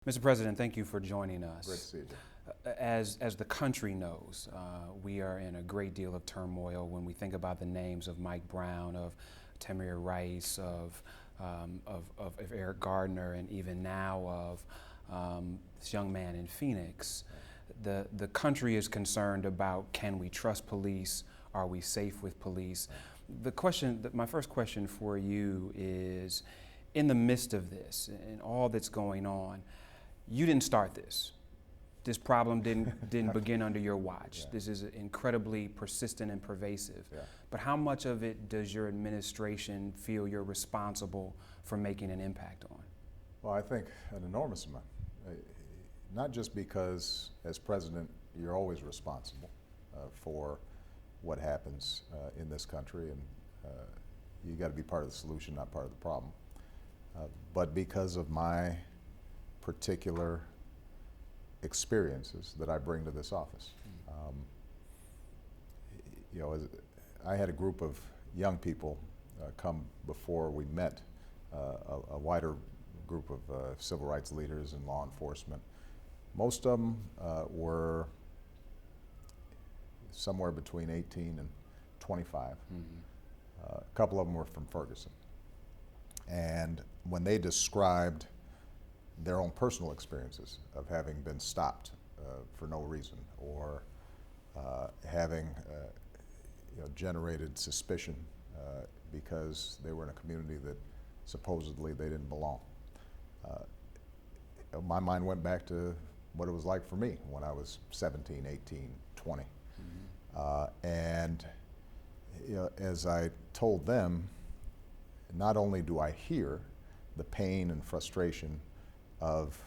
Mr. President, thank you for joining us. Great to see you, Jay. As the country knows, we are in a great deal of turmoil when we think about the names of Mike Brown, of Tamir Rice, of Eric Gardner, and even now of this young man in Phoenix. The country is concerned about, can we trust police? Are we safe with police? My first question for you is, in the midst of this and all that's going on, you didn't start this. This problem didn't begin under your watch. Yeah. This is incredibly persistent and pervasive. Yeah. But how much of it does your administration feel you're responsible for making an impact on? Well, I think an enormous amount. Not just because, as president, you're always responsible for what happens in this country, and you got to be part of the solution, not part of the problem. But because of my particular experiences that I bring to this office. I had a group of young people come before we met, a wider group of civil rights leaders and law enforcement. Most of them were somewhere between 18 and 25. A couple of them were from Ferguson. And when they described their own personal experiences of having been stopped for no reason, or having generated suspicion because they were in a community that supposedly they didn't belong. My mind went back to what it was like for me when I was 17, 18, 20. And as I told them, not only do I hear the pain and frustration of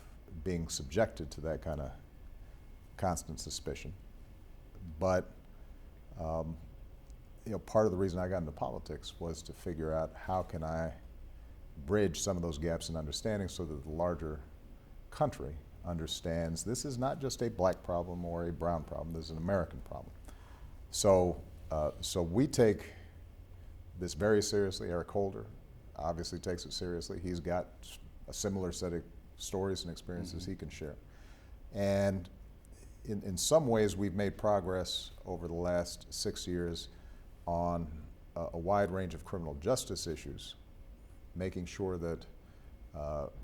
being subjected to that kind of constant suspicion, but part of the reason I got into politics was to figure out how can I bridge some of those gaps in understanding so that the larger country understands this is not just a black problem or a brown problem, this is an American problem. So we take this very seriously. Eric Holder obviously takes it seriously. He's got a similar set of stories and experiences he can share. And in some ways, we've made progress over the last 6 years on a wide range of criminal justice issues, making sure that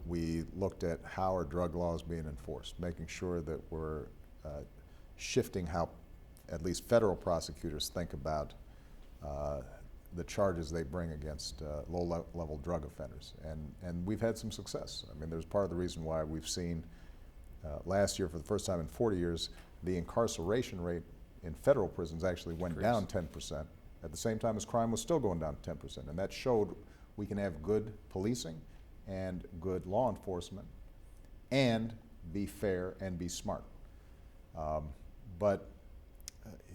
we looked at how are drug laws being enforced, making sure that we're shifting how at least federal prosecutors think about the charges they bring against low-level drug offenders. And we've had some success. I mean, there's part of the reason why we've seen last year, for the first time in 40 years, the incarceration rate in federal prisons actually went down 10%, at the same time as crime was still going down 10%. And that showed we can have good policing and good law enforcement and be fair and be smart. But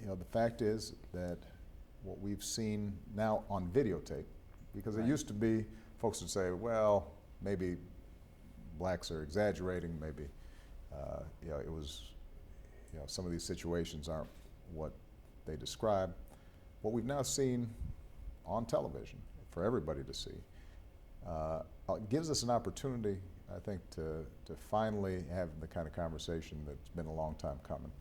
the fact is that what we've seen now on videotape, because it used to be folks would say, well, maybe blacks are exaggerating, maybe it was, some of these situations aren't what they describe. What we've now seen on television for everybody to see gives us an opportunity, I think, to finally have the kind of conversation that's been a long time coming.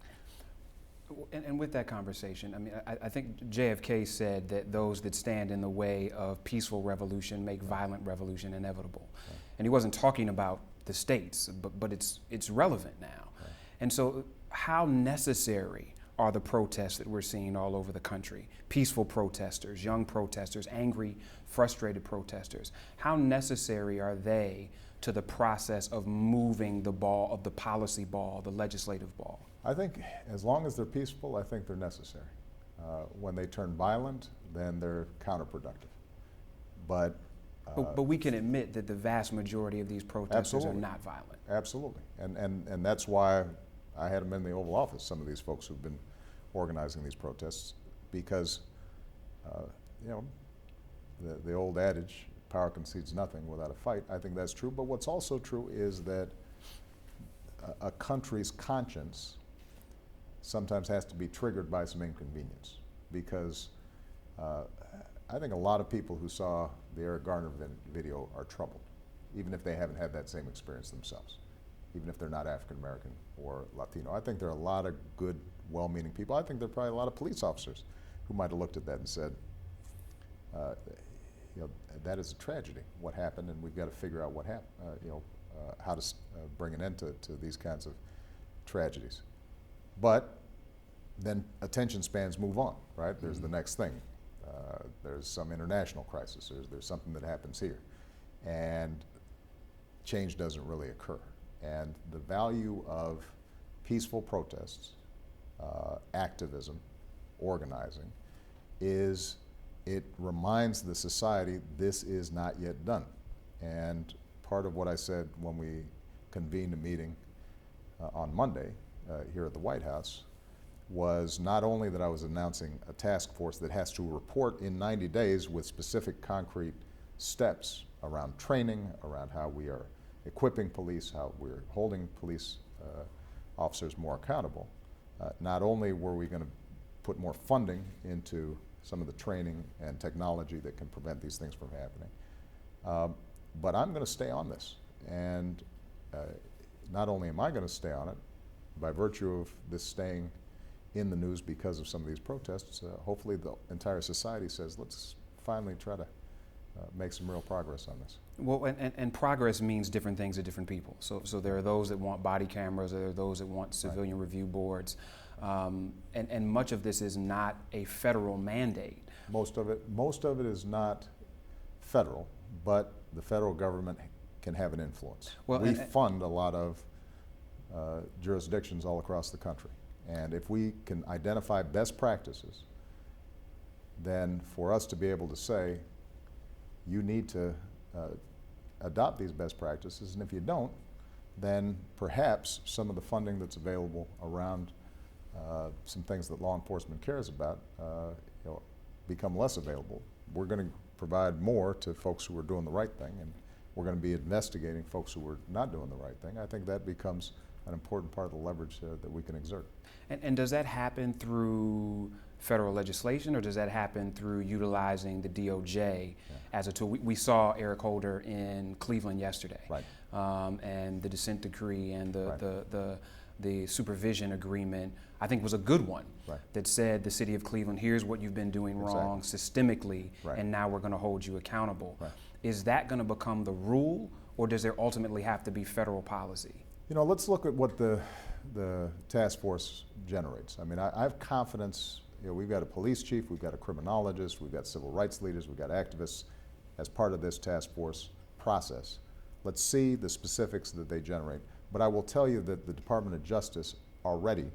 And with that conversation, I mean, I think JFK said that those that stand in the way of peaceful revolution make violent revolution inevitable. Right. And he wasn't talking about the states, but it's relevant now. Right. And so how necessary are the protests that we're seeing all over the country? Peaceful protesters, young protesters, angry, frustrated protesters. How necessary are they to the process of moving the ball, of the policy ball, the legislative ball? I think as long as they're peaceful, I think they're necessary. When they turn violent, then they're counterproductive. But we can admit that the vast majority of these protesters are not violent. Absolutely. And that's why I had them in the Oval Office, some of these folks who've been organizing these protests, because the old adage, power concedes nothing without a fight, I think that's true. But what's also true is that a country's conscience sometimes has to be triggered by some inconvenience, because I think a lot of people who saw the Eric Garner video are troubled, even if they haven't had that same experience themselves. even if they're not African American or Latino. I think there are a lot of good, well-meaning people. I think there are probably a lot of police officers who might have looked at that and said, that is a tragedy, what happened, and we've got to figure out what happened, how to bring an end to these kinds of tragedies. But then attention spans move on, right? Mm-hmm. There's the next thing. There's some international crisis. There's something that happens here. And change doesn't really occur. And the value of peaceful protests, activism, organizing, is it reminds the society this is not yet done. And part of what I said when we convened a meeting on Monday here at the White House was not only that I was announcing a task force that has to report in 90 days with specific concrete steps around training, around how we are equipping police, how we're holding police officers more accountable. Not only were we going to put more funding into some of the training and technology that can prevent these things from happening, but I'm going to stay on this. And not only am I going to stay on it, by virtue of this staying in the news because of some of these protests, hopefully the entire society says, let's finally try to make some real progress on this. Well, and progress means different things to different people. So there are those that want body cameras, there are those that want civilian review boards, and much of this is not a federal mandate. Most of it is not federal, but the federal government can have an influence. Well, we fund a lot of jurisdictions all across the country. And if we can identify best practices, then for us to be able to say, you need to adopt these best practices, and if you don't, then perhaps some of the funding that's available around some things that law enforcement cares about become less available. We're going to provide more to folks who are doing the right thing, and we're going to be investigating folks who are not doing the right thing. I think that becomes an important part of the leverage that we can exert. And does that happen through federal legislation, or does that happen through utilizing the DOJ as a tool? We saw Eric Holder in Cleveland yesterday, right. And the dissent decree and the supervision agreement, I think, was a good one, right. That said the city of Cleveland, here's what you've been doing wrong systemically, right. And now we're going to hold you accountable. Right. Is that going to become the rule, or does there ultimately have to be federal policy? Let's look at what the task force generates. I mean, I have confidence. We've got a police chief, we've got a criminologist, we've got civil rights leaders, we've got activists as part of this task force process. Let's see the specifics that they generate. But I will tell you that the Department of Justice already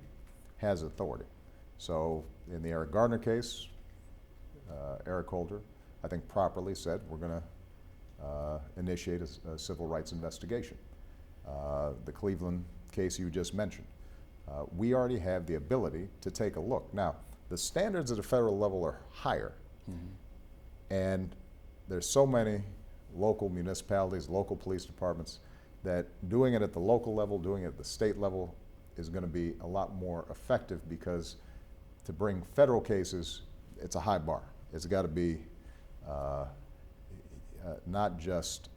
has authority. So in the Eric Gardner case, Eric Holder, I think properly said, we're going to initiate a civil rights investigation. The Cleveland case you just mentioned, we already have the ability to take a look. Now, the standards at a federal level are higher, and there's so many local municipalities, local police departments, that doing it at the local level, doing it at the state level is going to be a lot more effective, because to bring federal cases, it's a high bar. It's got to be not just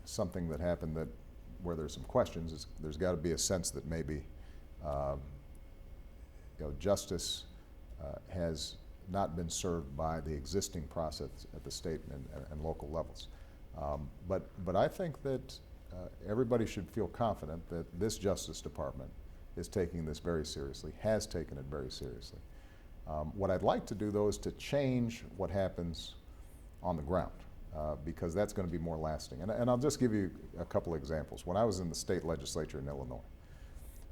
something that happened where there's some questions. There's got to be a sense that maybe justice has not been served by the existing process at the state and local levels. But I think that everybody should feel confident that this Justice Department is taking this very seriously, has taken it very seriously. What I'd like to do, though, is to change what happens on the ground, because that's going to be more lasting. And I'll just give you a couple examples. When I was in the state legislature in Illinois,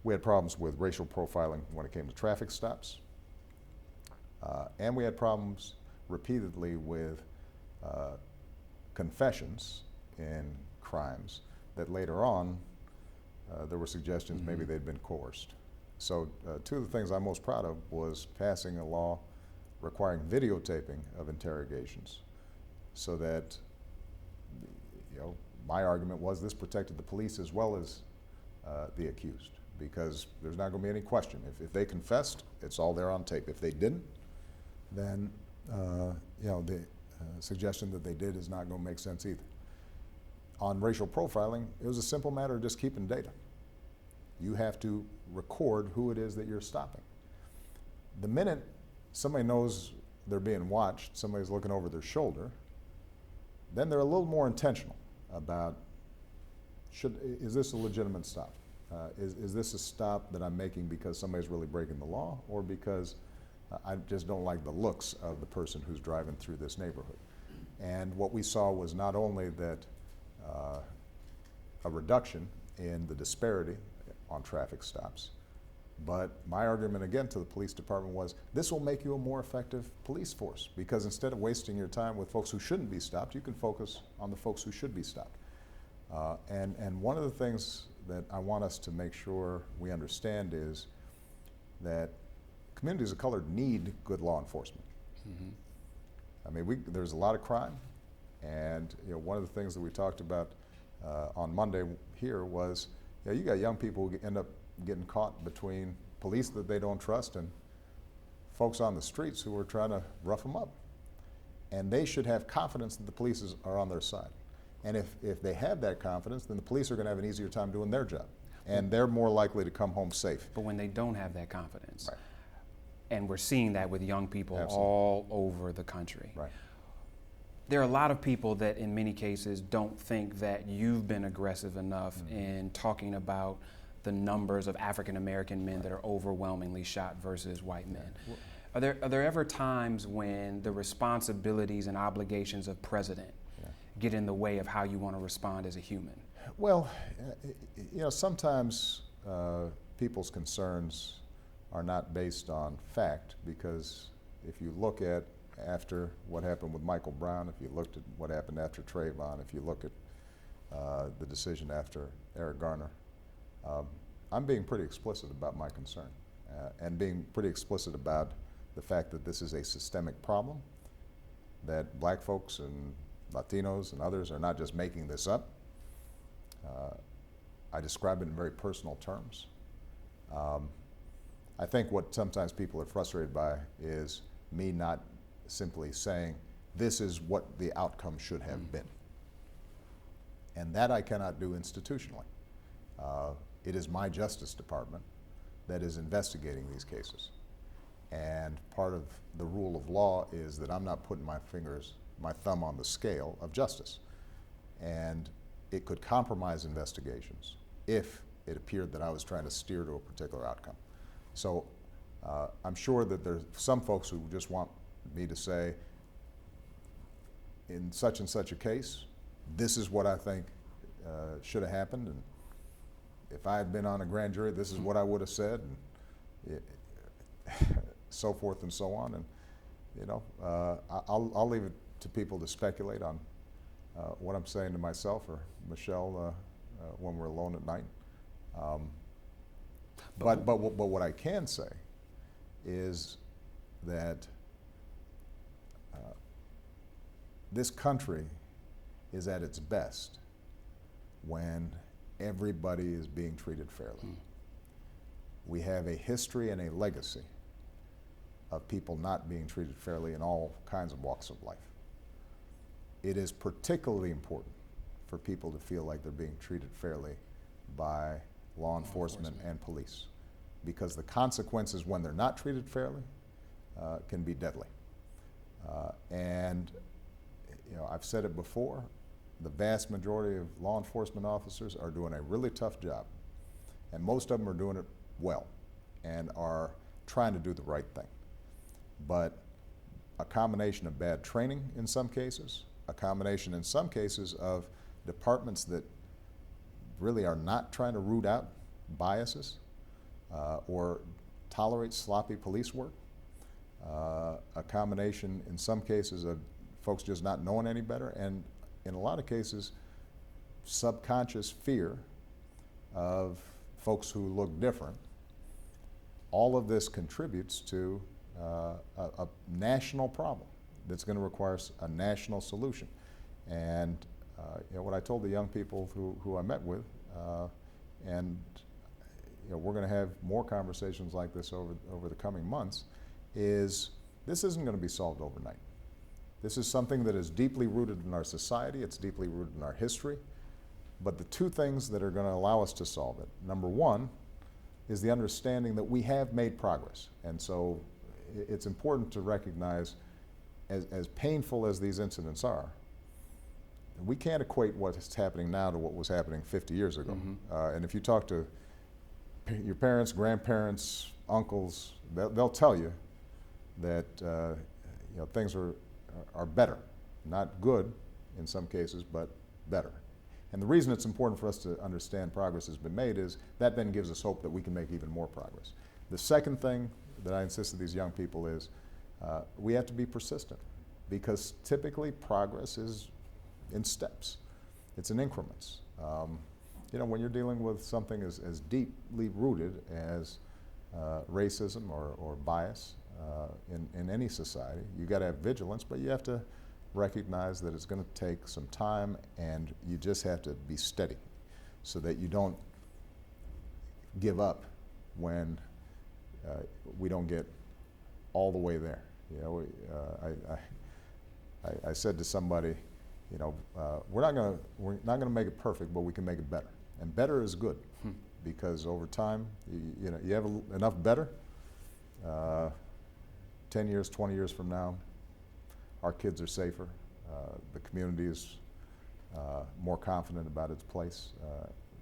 we had problems with racial profiling when it came to traffic stops, and we had problems repeatedly with confessions in crimes that later on there were suggestions maybe they'd been coerced. So two of the things I'm most proud of was passing a law requiring videotaping of interrogations, so that, my argument was this protected the police as well as the accused, because there's not going to be any question. If they confessed, it's all there on tape. If they didn't, then the suggestion that they did is not going to make sense either. on racial profiling, it was a simple matter of just keeping data. You have to record who it is that you're stopping. The minute somebody knows they're being watched, somebody's looking over their shoulder, then they're a little more intentional about, is this a legitimate stop? Is this a stop that I'm making because somebody's really breaking the law, or because I just don't like the looks of the person who's driving through this neighborhood? And what we saw was not only that a reduction in the disparity on traffic stops, but my argument again to the police department was, this will make you a more effective police force, because instead of wasting your time with folks who shouldn't be stopped, you can focus on the folks who should be stopped. And one of the things that I want us to make sure we understand is that communities of color need good law enforcement. Mm-hmm. I mean, there's a lot of crime, and one of the things that we talked about on Monday here was, you got young people who end up getting caught between police that they don't trust and folks on the streets who are trying to rough them up. And they should have confidence that the police are on their side. And if they have that confidence, then the police are going to have an easier time doing their job. And they're more likely to come home safe. But when they don't have that confidence, right. And we're seeing that with young people Absolutely. All over the country. Right. There are a lot of people that in many cases don't think that you've been aggressive enough Mm-hmm. in talking about the numbers of African American men that are overwhelmingly shot versus white men. Are there ever times when the responsibilities and obligations of president get in the way of how you want to respond as a human? Well, sometimes people's concerns are not based on fact, because if you look at after what happened with Michael Brown, if you looked at what happened after Trayvon, if you look at the decision after Eric Garner, I'm being pretty explicit about my concern and being pretty explicit about the fact that this is a systemic problem, that black folks and Latinos and others are not just making this up. I describe it in very personal terms. I think what sometimes people are frustrated by is me not simply saying, this is what the outcome should have been. And that I cannot do institutionally. It is my Justice Department that is investigating these cases. And part of the rule of law is that I'm not putting my thumb on the scale of justice. And it could compromise investigations if it appeared that I was trying to steer to a particular outcome. So I'm sure that there's some folks who just want me to say, in such and such a case, this is what I think should have happened, and if I had been on a grand jury, this is what I would have said, and so forth and so on. And I'll leave it to people to speculate on what I'm saying to myself or Michelle when we're alone at night. But what I can say is that this country is at its best when everybody is being treated fairly. We have a history and a legacy of people not being treated fairly in all kinds of walks of life. It is particularly important for people to feel like they're being treated fairly by law enforcement and police, because the consequences when they're not treated fairly can be deadly. And I've said it before, the vast majority of law enforcement officers are doing a really tough job, and most of them are doing it well and are trying to do the right thing. But a combination of bad training in some cases, a combination in some cases of departments that really are not trying to root out biases or tolerate sloppy police work, a combination in some cases of folks just not knowing any better, and in a lot of cases, subconscious fear of folks who look different. All of this contributes to a national problem that's going to require a national solution. And what I told the young people who I met with, and we're going to have more conversations like this over the coming months, is this isn't going to be solved overnight. This is something that is deeply rooted in our society. It's deeply rooted in our history. But the two things that are going to allow us to solve it, number one, is the understanding that we have made progress. And so it's important to recognize, as painful as these incidents are, we can't equate what's happening now to what was happening 50 years ago. And if you talk to your parents, grandparents, uncles, they'll tell you that things are better. Not good in some cases, but better. And the reason it's important for us to understand progress has been made is that then gives us hope that we can make even more progress. The second thing that I insist to these young people is we have to be persistent, because typically progress is in steps. It's in increments. When you're dealing with something as deeply rooted as racism or bias in any society, you got to have vigilance, but you have to recognize that it's going to take some time, and you just have to be steady so that you don't give up when we don't get all the way there. I said to somebody, we're not going to make it perfect, but we can make it better, and better is good, because over time, you have enough better. 10 years, 20 years from now, our kids are safer. The community is more confident about its place.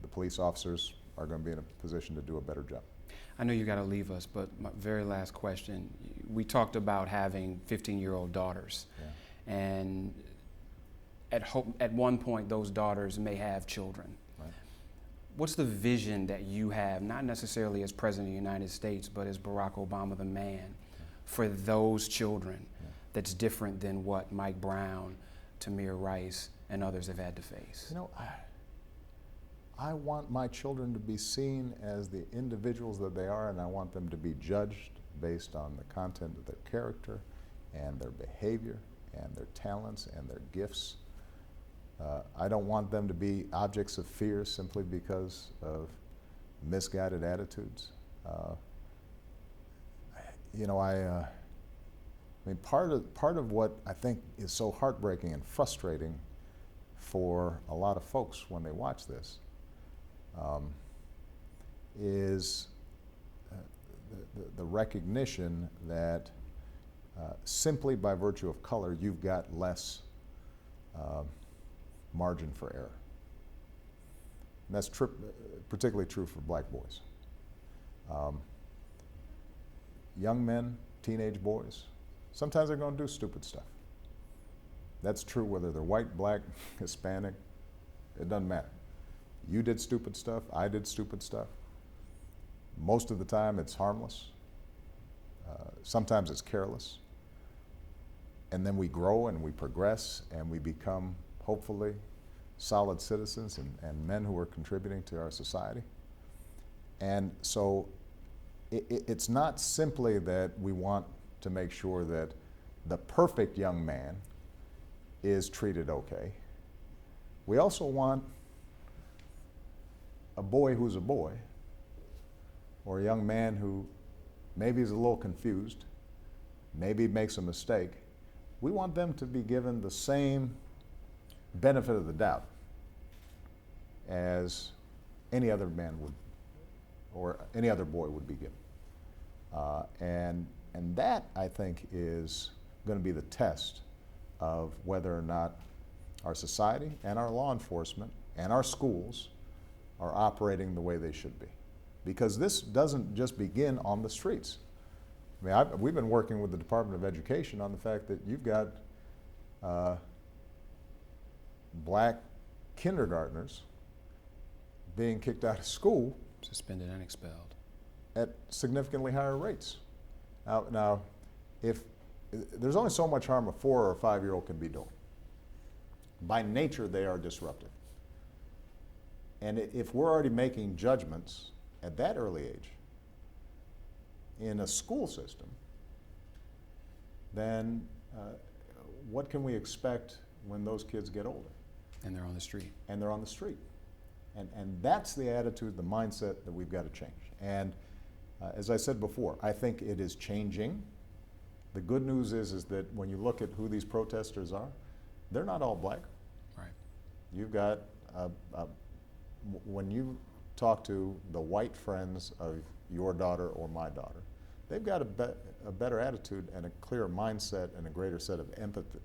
The police officers are going to be in a position to do a better job. I know you got to leave us, but my very last question, we talked about having 15-year-old daughters. Yeah. And at one point, those daughters may have children. Right. What's the vision that you have, not necessarily as President of the United States, but as Barack Obama, the man, for those children that's different than what Mike Brown, Tamir Rice, and others have had to face? I want my children to be seen as the individuals that they are, and I want them to be judged based on the content of their character and their behavior and their talents and their gifts. I don't want them to be objects of fear simply because of misguided attitudes. Part of what I think is so heartbreaking and frustrating for a lot of folks when they watch this is the recognition that simply by virtue of color, you've got less margin for error. And that's particularly true for black boys. Young men, teenage boys, sometimes they're going to do stupid stuff. That's true whether they're white, black, Hispanic, it doesn't matter. You did stupid stuff, I did stupid stuff. Most of the time it's harmless. Sometimes it's careless. And then we grow and we progress and we become, hopefully, solid citizens and men who are contributing to our society. And so it's not simply that we want to make sure that the perfect young man is treated okay. We also want a boy who's a boy, or a young man who maybe is a little confused, maybe makes a mistake. We want them to be given the same benefit of the doubt as any other man would, or any other boy would be given. And that, I think, is going to be the test of whether or not our society and our law enforcement and our schools are operating the way they should be. Because this doesn't just begin on the streets. I mean, we've been working with the Department of Education on the fact that you've got black kindergartners being kicked out of school, suspended and expelled, at significantly higher rates. Now, if there's only so much harm a 4 or 5-year-old can be doing. By nature, they are disruptive. And if we're already making judgments at that early age in a school system, then what can we expect when those kids get older? And they're on the street. And they're on the street. And that's the attitude, the mindset that we've got to change. And as I said before, I think it is changing. The good news is that when you look at who these protesters are, they're not all black. Right. You've got a when you talk to the white friends of your daughter or my daughter, they've got a better attitude and a clearer mindset and a greater set of empathy,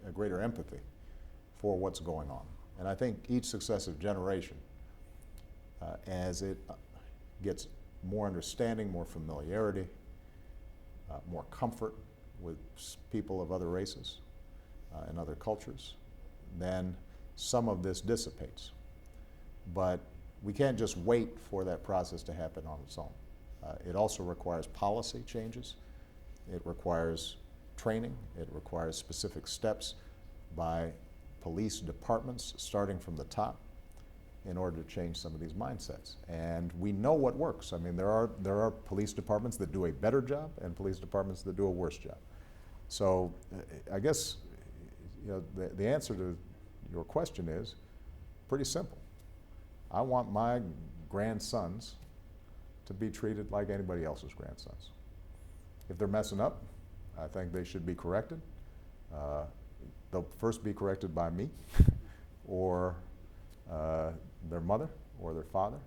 a greater empathy for what's going on. And I think each successive generation, as it gets more understanding, more familiarity, more comfort with people of other races and other cultures, then some of this dissipates. But we can't just wait for that process to happen on its own. It also requires policy changes. It requires training. It requires specific steps by police departments starting from the top in order to change some of these mindsets. And we know what works. I mean, there are police departments that do a better job and police departments that do a worse job. So I guess the answer to your question is pretty simple. I want my grandsons to be treated like anybody else's grandsons. If they're messing up, I think they should be corrected. They'll first be corrected by me or their mother or their father.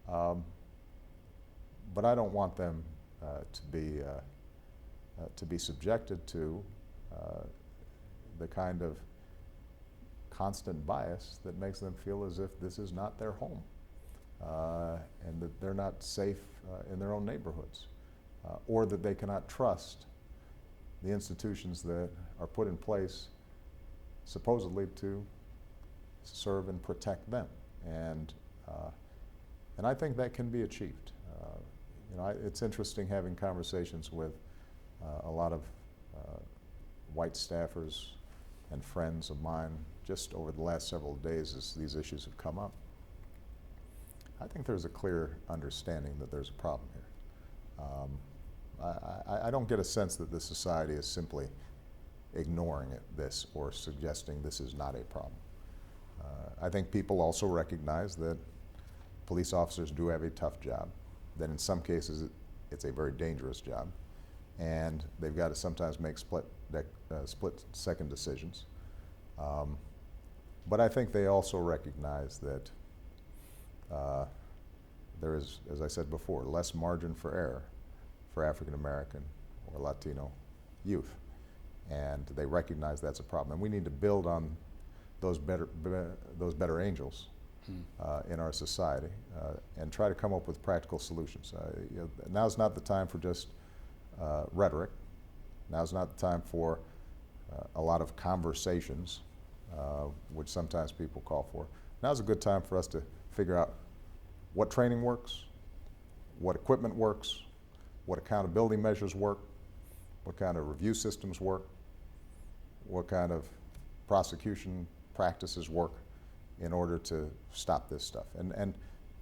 But I don't want them to be subjected to the kind of constant bias that makes them feel as if this is not their home and that they're not safe in their own neighborhoods or that they cannot trust the institutions that are put in place supposedly to serve and protect them. And I think that can be achieved. It's interesting having conversations with a lot of white staffers and friends of mine just over the last several days as these issues have come up. I think there's a clear understanding that there's a problem here. I don't get a sense that this society is simply ignoring this or suggesting this is not a problem. I think people also recognize that police officers do have a tough job, that in some cases it's a very dangerous job, and they've got to sometimes make split-second decisions. But I think they also recognize that there is, as I said before, less margin for error for African American or Latino youth. And they recognize that's a problem. And we need to build on those better angels in our society and try to come up with practical solutions. Now's not the time for just rhetoric. Now's not the time for a lot of conversations, which sometimes people call for. Now's a good time for us to figure out what training works, what equipment works, what accountability measures work, what kind of review systems work, what kind of prosecution practices work in order to stop this stuff. And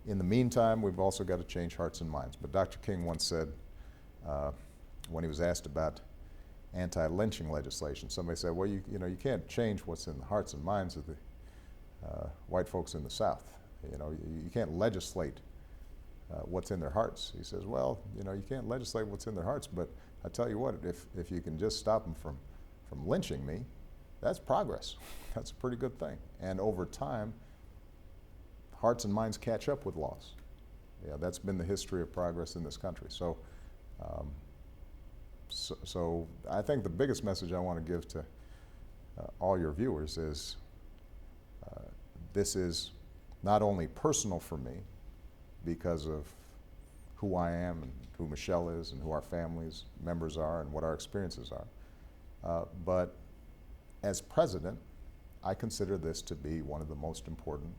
in the meantime, we've also got to change hearts and minds. But Dr. King once said, when he was asked about anti-lynching legislation, somebody said, well, you can't change what's in the hearts and minds of the white folks in the South. You can't legislate what's in their hearts. He says, well, you can't legislate what's in their hearts, but I tell you what, if you can just stop them from lynching me, that's progress. That's a pretty good thing. And over time, hearts and minds catch up with laws. That's been the history of progress in this country. So I think the biggest message I want to give to all your viewers is this is not only personal for me because of who I am and who Michelle is and who our families members are and what our experiences are, but as president, I consider this to be one of the most important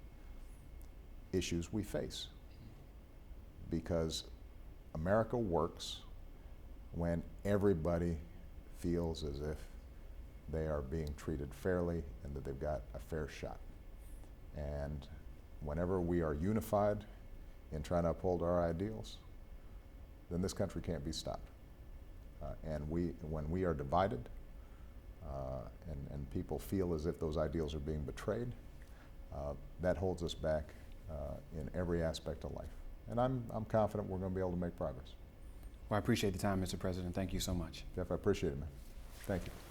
issues we face, because America works when everybody feels as if they are being treated fairly and that they've got a fair shot. And whenever we are unified in trying to uphold our ideals, then this country can't be stopped. And when we are divided and people feel as if those ideals are being betrayed, that holds us back in every aspect of life. And I'm confident we're going to be able to make progress. Well, I appreciate the time, Mr. President. Thank you so much. Jeff, I appreciate it, man. Thank you.